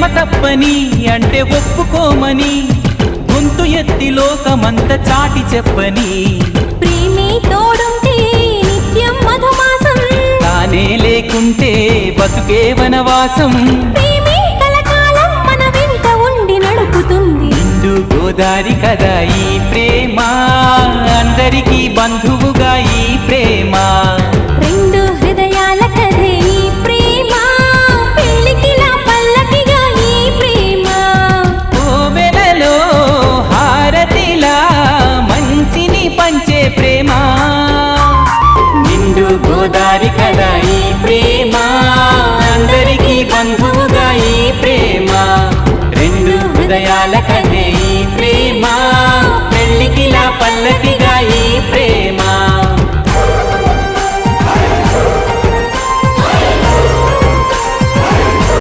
ప్రేమ తప్పని అంటే ఒప్పుకోమని గొంతు ఎత్తి లోకమంత చాటి చెప్పని ప్రేమే తోడుంటే నిత్యం మధుమాసం తానే లేకుంటే బతుకే వనవాసం ప్రేమే కలకాలం మన వెంట ఉండి నడుపుతుంది నిండు గోదారి కదా ఈ ప్రేమ అందరికీ బంధువు